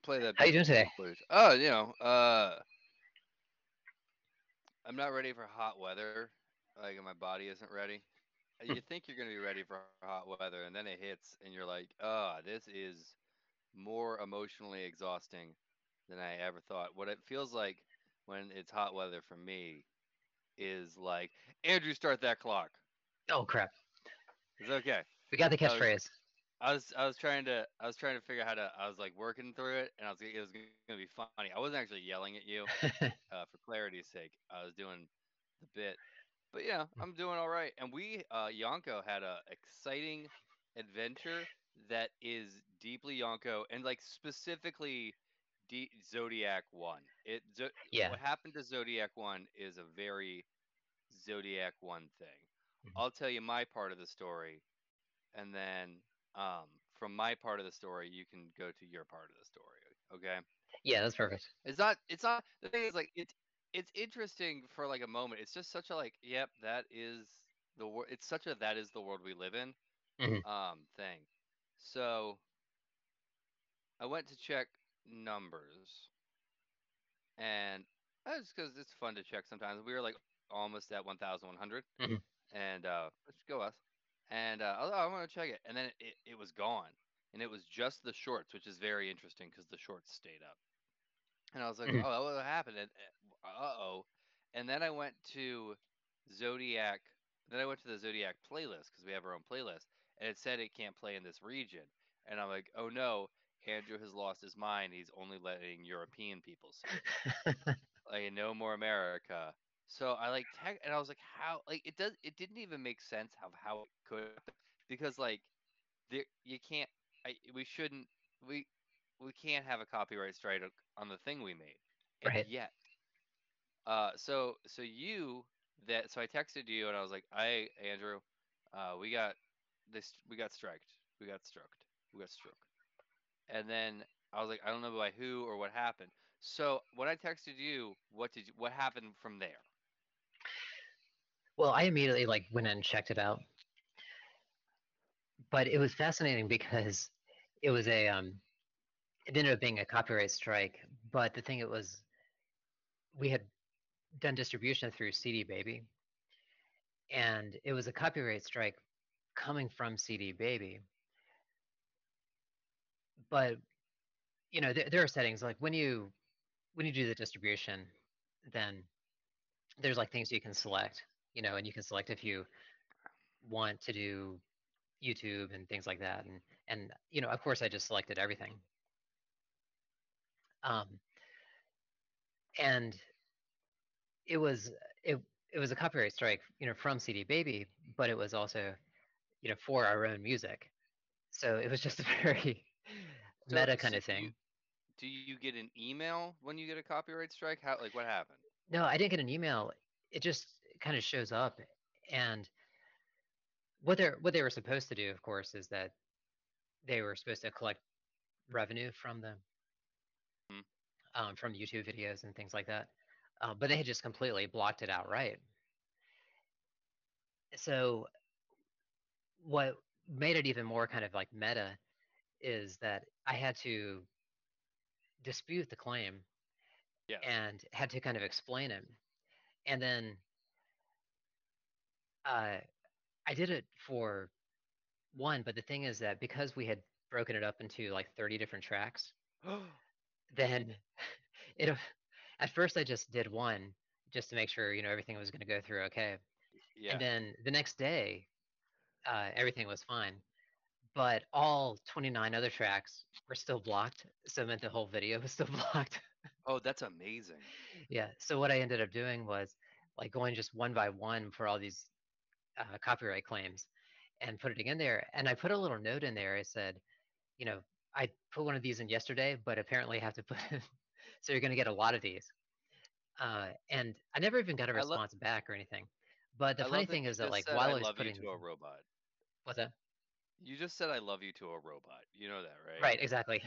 Play that How you doing beautiful today? flute. Oh, I'm not ready for hot weather. Like my body isn't ready. You think you're gonna be ready for hot weather, and then it hits, and you're like, this is more emotionally exhausting than I ever thought. What it feels like when it's hot weather for me is like, Andrew, start that clock. Oh crap. It's okay. We got the I was catchphrase. I was trying to figure out how to I was like working through it, and it was gonna be funny. I wasn't actually yelling at you for clarity's sake. I was doing the bit, but yeah, I'm doing all right. And we Yonko had a exciting adventure that is deeply Yonko, and like specifically Zodiac One. Yeah. What happened to Zodiac One is a very Zodiac One thing. I'll tell you my part of the story, and then from my part of the story, you can go to your part of the story. Okay? Yeah, that's perfect. It's not. The thing is, like, it's interesting for like a moment. It's just such a like, yep, that is the world. It's such a that is the world we live in Hmm. thing. So I went to check numbers, and that's because it's fun to check sometimes. We were like almost at 1,100, Hmm. and let's go us. And I want to check it, and then it was gone, and it was just the shorts, which is very interesting because the shorts stayed up. And I was like, Hmm. oh, what happened? And uh-oh. And then I went to Zodiac. Then I went to the Zodiac playlist because we have our own playlist, and it said it can't play in this region. And I'm like, oh no, Andrew has lost his mind. He's only letting European people see it. Like no more America. So I like tech, and I was like, how? Like it does. It didn't even make sense how it could happen because like there you can't. We shouldn't. We we can't have a copyright strike on the thing we made, and Right. yet, so you that so I texted you and I was like, I Andrew, we got this, we got striked, we got struck, and then I was like, I don't know by who or what happened. So when I texted you, what happened from there? Well, I immediately like went and checked it out, but it was fascinating because it was a it ended up being a copyright strike. But the thing it was, we had done distribution through CD Baby, and it was a copyright strike coming from CD Baby. But there are settings like when you do the distribution, then there's like things you can select, and you can select if you want to do YouTube and things like that. And of course, I just selected everything. Um, and it was it it was a copyright strike, from CD Baby, but it was also for our own music. So it was just a very So meta kind so of thing. do you get an email when you get a copyright strike? How, like, what happened? No, I didn't get an email. It just kind of shows up, and what they were supposed to do, of course, is that they were supposed to collect revenue Hmm. from YouTube videos and things like that. But they had just completely blocked it outright. So what made it even more kind of like meta is that I had to dispute the claim Yes. and had to kind of explain it. And then uh, I did it for one, but the thing is that because we had broken it up into like 30 different tracks, then it at first I just did one just to make sure everything was going to go through okay. And Yeah. then the next day, everything was fine. But all 29 other tracks were still blocked, so it meant the whole video was still blocked. Oh, that's amazing. Yeah. So what I ended up doing was like going just one by one for all these copyright claims and putting it in there. And I put a little note in there. I said, you know, I put one of these in yesterday, but apparently I have to put. So you're going to get a lot of these. And I never even got a I love response back or anything. But the I funny love that thing you is that just like said while I I was love you putting to a robot. what's that? You just said I love you to a robot. You know that, right? Right, exactly.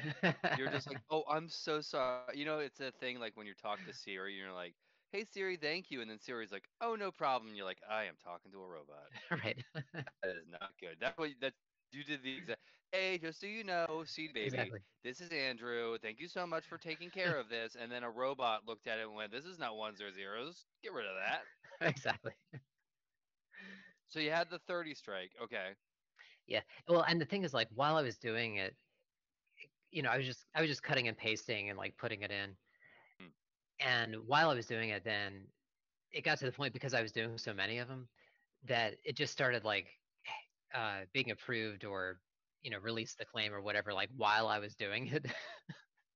You're just like, "Oh, I'm so sorry." It's a thing like when you talk to Siri, you're like, "Hey Siri, thank you." And then Siri's like, "Oh, no problem." And you're like, "I am talking to a robot." Right. That is not good. That's just You did the exact. Hey, just so you know, CD baby, Exactly. this is Andrew. Thank you so much for taking care of this. And then a robot looked at it and went, "This is not ones or zeros. Get rid of that." Exactly. So you had the 30 strike. Okay. Yeah. Well, and the thing is, like, while I was doing it, I was just cutting and pasting and like putting it in. Hmm. And while I was doing it, then it got to the point because I was doing so many of them that it just started like being approved or release the claim or whatever like while I was doing it.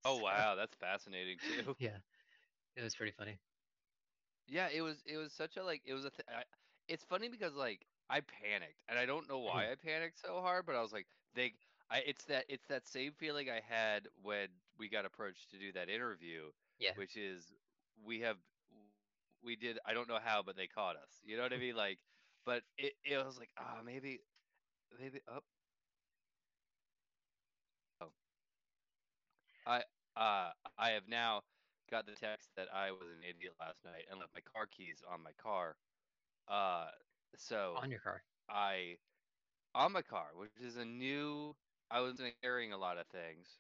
Oh So wow, that's fascinating too. yeah, it was pretty funny. Yeah, it was such a like it was a it's funny because like I panicked and I don't know Mhm. why I panicked so hard, but I was like they it's that same feeling I had when we got approached to do that interview, Yeah. which is we have we did I don't know how, but they caught us. You know what I mean? Like, but it was like maybe oh I I have now got the text that I was an idiot last night and left my car keys on my car. Uh, so On your car. I on my car, which is a new. I was carrying a lot of things,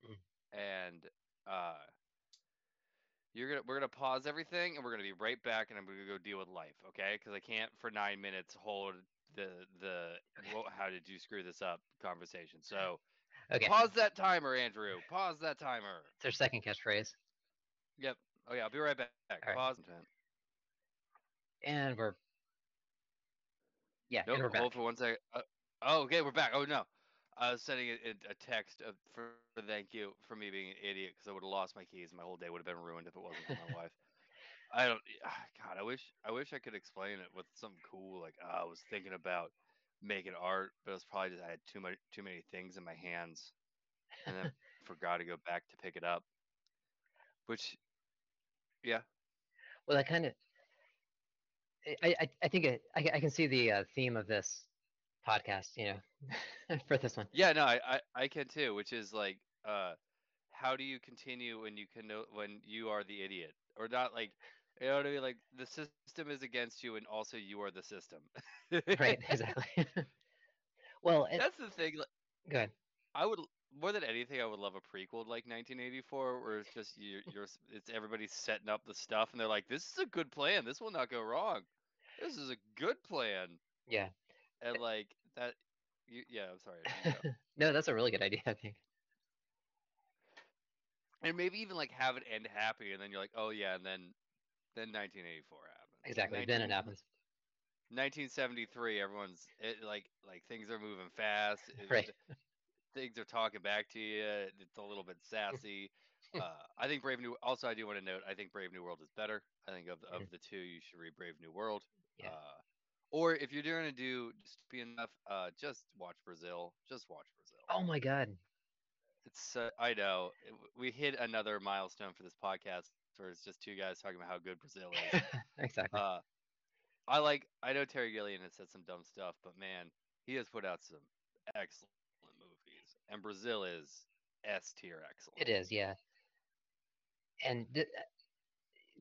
Mm. and uh, we're gonna pause everything, and we're gonna be right back, and I'm gonna go deal with life, okay? Because I can't for 9 minutes hold the Okay. how did you screw this up conversation. So Okay. pause that timer, Andrew. Pause that timer. It's our second catchphrase. Yep. Oh yeah, I'll be right back. All right. Pause. And we're yeah, and Nope. we're Hold back. for 1 second. Oh, okay, we're back. Oh no, I was sending a text for thank you for me being an idiot because I would have lost my keys. My whole day would have been ruined if it wasn't for my wife. I don't. God, I wish I could explain it with something cool. Like I was thinking about making art, but it was probably just I had too many things in my hands, and then forgot to go back to pick it up. Which, yeah, Well, that kind of I think I can see the theme of this podcast, for this one. yeah, no, I can too. Which is like, how do you continue when you can know when you are the idiot or not? Like, you know what I mean? Like the system is against you, and also you are the system. Right, exactly. Well, That's the thing. Like, good. I would more than anything, I would love a prequel like 1984, where it's just it's everybody setting up the stuff, and they're like, "This is a good plan. This will not go wrong. This is a good plan." Yeah. And like that, yeah. I'm sorry, you go. No, that's a really good idea, I think. And maybe even like have it end happy, and then you're like, "Oh yeah," and then 1984 happens. Like Exactly. Then it happens. 1973, like things are moving fast. Right. Things are talking back to you. It's a little bit sassy. I think Brave New. Also, I do want to note. I think Brave New World is better. I think Mhm. of the two, you should read Brave New World. Yeah. Uh, or if you're going to do dystopian stuff, just watch Brazil. Just watch Brazil. Oh my God. It's I know we hit another milestone for this podcast where it's just two guys talking about how good Brazil is. Exactly. Uh, I know Terry Gilliam has said some dumb stuff, but man, he has put out some excellent movies, and Brazil is S tier excellent. It is, yeah. And it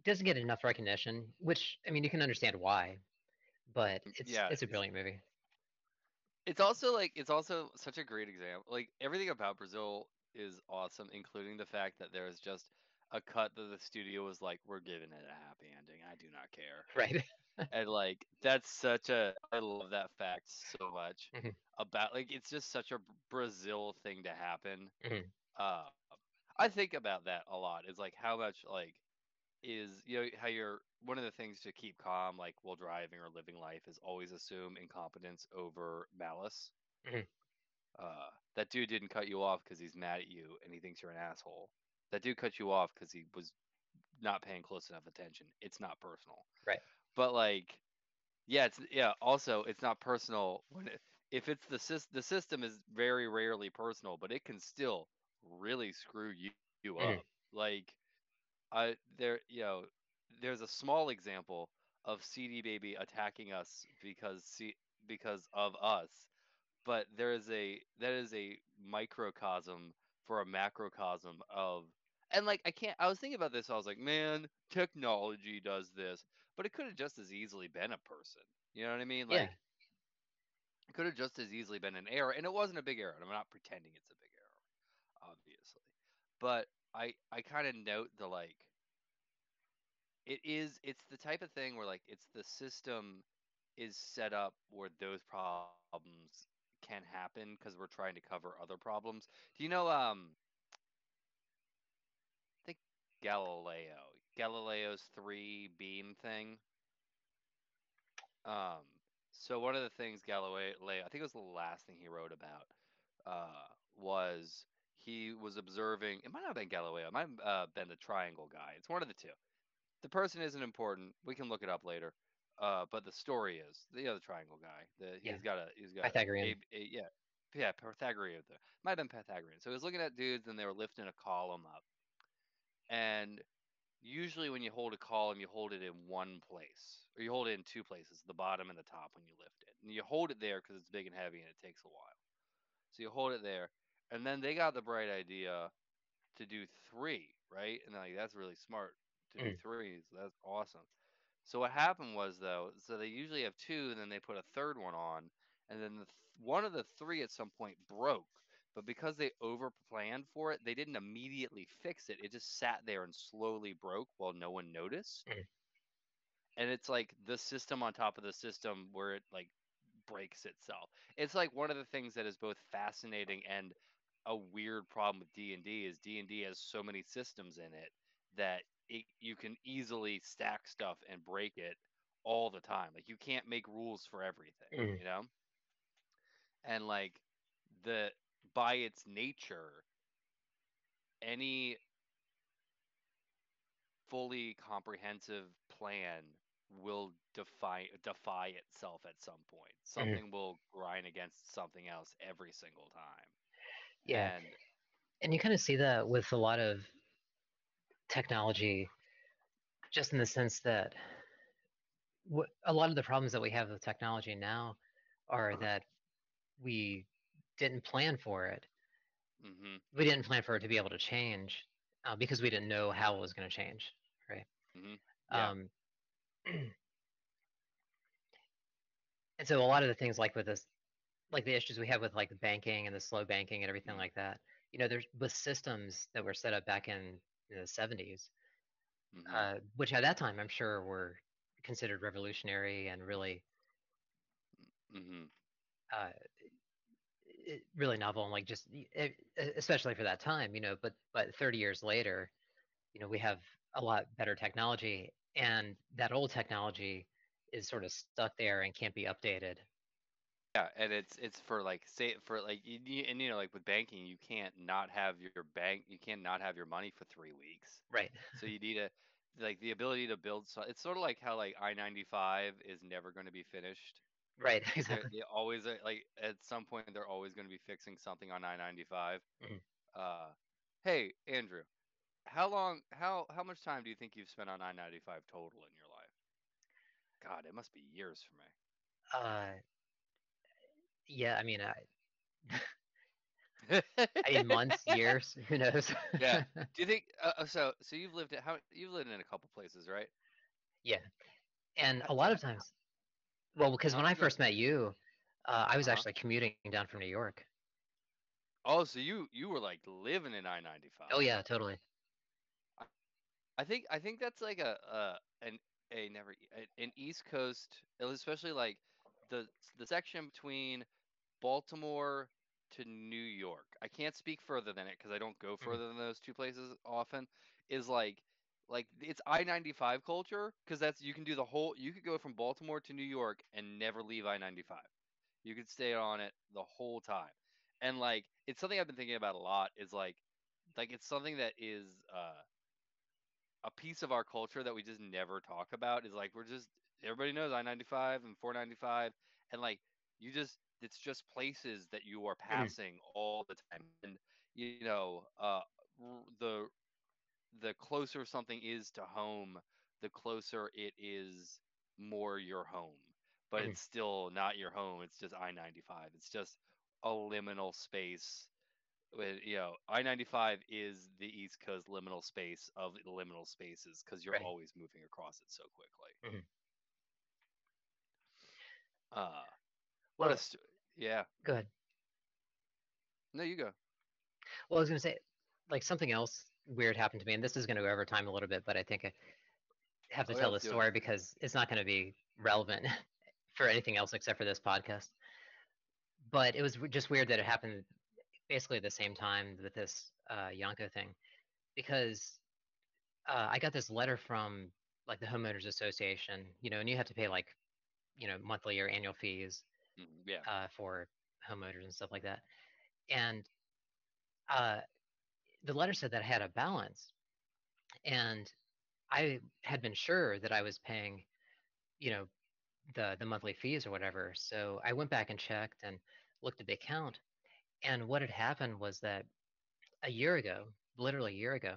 doesn't get enough recognition, which I mean you can understand why, but it's Yeah, it's a brilliant movie. it's also such a great example. Like everything about Brazil is awesome, including the fact that there is just a cut that the studio was like, "We're giving it a happy ending. I do not care." Right. And like that's such a I love that fact so much Mhm, about like it's just such a Brazil thing to happen. mhm, Uh, I think about that a lot. Is like how much like is how you're one of the things to keep calm like while driving or living life is always assume incompetence over malice. mhm. That dude didn't cut you off because he's mad at you and he thinks you're an asshole. That dude cut you off because he was not paying close enough attention. It's not personal. Right. But like, yeah, Also, it's not personal if it's the system is very rarely personal, but it can still really screw you Mhm, up. Like there's a small example of CD Baby attacking us because of us, but that is a microcosm for a macrocosm of and like I was thinking about this, I was like, man, technology does this, but it could have just as easily been a person. You know what I mean? yeah. It could have just as easily been an error, and it wasn't a big error. I'm not pretending it's a big error, obviously, but I kind of note the like it's the type of thing where like it's the system is set up where those problems can happen because we're trying to cover other problems. Do you know I think Galileo's three beam thing? Um so one of the things Galileo, I think it was the last thing he wrote about, was he was observing, it might not have been Galileo, it might have been the triangle guy. It's one of the two. The person isn't important. We can look it up later. But the story is the other triangle guy. Yeah, He's got Pythagorean. yeah, yeah, Pythagorean. Might have been Pythagorean. So he was looking at dudes and they were lifting a column up. And usually when you hold a column, you hold it in one place, or you hold it in two places, the bottom and the top when you lift it. And you hold it there because it's big and heavy and it takes a while. So you hold it there, and then they got the bright idea to do three, right? And they're like, that's really smart to do Mm, three. So that's awesome. So what happened was though, so they usually have two, and then they put a third one on, and then one of the three at some point broke. But because they over planned for it, they didn't immediately fix it. It just sat there and slowly broke while no one noticed. mm, And it's like the system on top of the system where it like breaks itself. It's like one of the things that is both fascinating and a weird problem with D&D is D&D has so many systems in it that you can easily stack stuff and break it all the time. Like you can't make rules for everything, mm, you know? And like the by its nature, any fully comprehensive plan will defy itself at some point. mm. Something will grind against something else every single time. Yeah, And and you kind of see that with a lot of technology, just in the sense that a lot of the problems that we have with technology now are that we didn't plan for it. mhm, We didn't plan for it to be able to change because we didn't know how it was going to change, right? mhm. Yeah. Um, and so a lot of the things like with this, like the issues we have with like the banking and the slow banking and everything Mm, like that, there's with systems that were set up back in the 70s, mhm. which at that time I'm sure were considered revolutionary and really, Mhm. uh, really novel and like just especially for that time, but 30 years later, we have a lot better technology, and that old technology is sort of stuck there and can't be updated. Yeah, and it's for like say for like and like with banking, you can't not have your bank, you can't not have your money for 3 weeks. Right. So you need a like the ability to build. So it's sort of like how like I-95 is never going to be finished. Right. Like Exactly. they always like at some point they're always going to be fixing something on I-95. Mhm. Uh, hey Andrew, how much time do you think you've spent on I-95 total in your life? God, it must be years for me. uh yeah, I mean months, years, who knows. Yeah. Do you think so you've lived in a couple places, right? Yeah, and a lot Yeah. of times, well, because when Uh-huh. I Go ahead. first met you, I was Uh-huh. actually commuting down from New York. Oh, so you were like living in Oh I-95. yeah, totally. I think that's like a never an East Coast, especially like the the section between Baltimore to New York. I can't speak further than it because I don't go Mhm. further than those two places often. Is like it's I-95 culture because that's you can do the whole you could go from Baltimore to New York and never leave I-95. You could stay on it the whole time. And like it's something I've been thinking about a lot is like it's something that is a piece of our culture that we just never talk about is like we're just everybody knows I-95 and 495 and like you just it's just places that you are Mhm. passing all the time and the closer something is to home, the closer it is more your home, but Mhm. it's still not your home. It's just I-95. It's just a liminal space with I-95 is the East Coast liminal space of liminal spaces because you're Right. always moving across it so quickly. Mhm. Uh, what a Well, st- Yeah. Go ahead. No, you go. Well, I was gonna say, like something else weird happened to me, and this is gonna go over time a little bit, but I think I have to Oh yeah, tell let's this do it. story because it's not gonna be relevant for anything else except for this podcast. But it was just weird that it happened basically at the same time with this Yonko thing because I got this letter from like the homeowners association, and you have to pay like monthly or annual fees Yeah. for homeowners and stuff like that. And uh, the letter said that I had a balance, and I had been sure that I was paying, you know, the monthly fees or whatever. So I went back and checked and looked at the account, and what had happened was that a year ago, literally a year ago,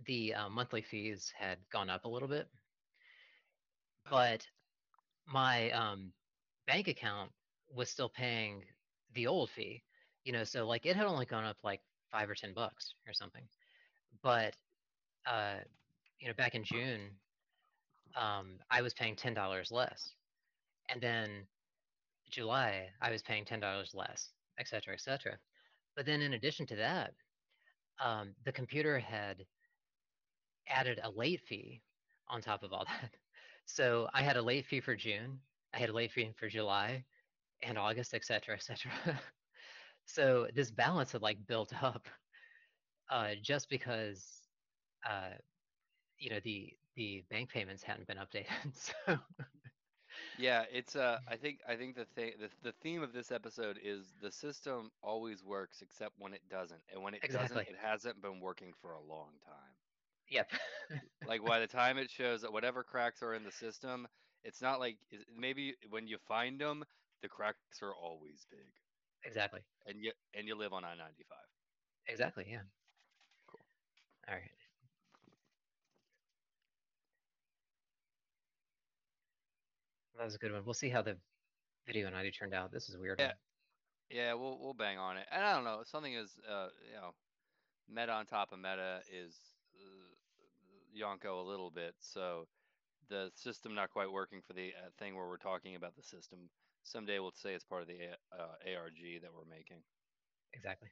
the monthly fees had gone up a little bit, but my bank account was still paying the old fee. So like it had only gone up like $5 or $10 or something. But uh, back in June, I was paying $10 less, and then July I was paying $10 less, et cetera, et cetera. But then in addition to that, the computer had added a late fee on top of all that. So I had a late fee for June, I had a late fee for July and August, et cetera, et cetera. So this balance had like built up just because uh, the bank payments hadn't been updated. So Yeah, it's I think the theme of this episode is the system always works except when it doesn't. And when it doesn't, exactly. it hasn't been working for a long time. Yep. Like by the time it shows that whatever cracks are in the system, it's not like maybe when you find them, the cracks are always big. Exactly. And you live on I-95. Exactly. Yeah. Cool. All right. That was a good one. We'll see how the video and audio turned out. This is a weird Yeah, one. yeah, we'll bang on it. And I don't know, something is meta on top of meta is Yonko a little bit. So the system not quite working for the thing where we're talking about the system. Someday we'll say it's part of the ARG that we're making. Exactly.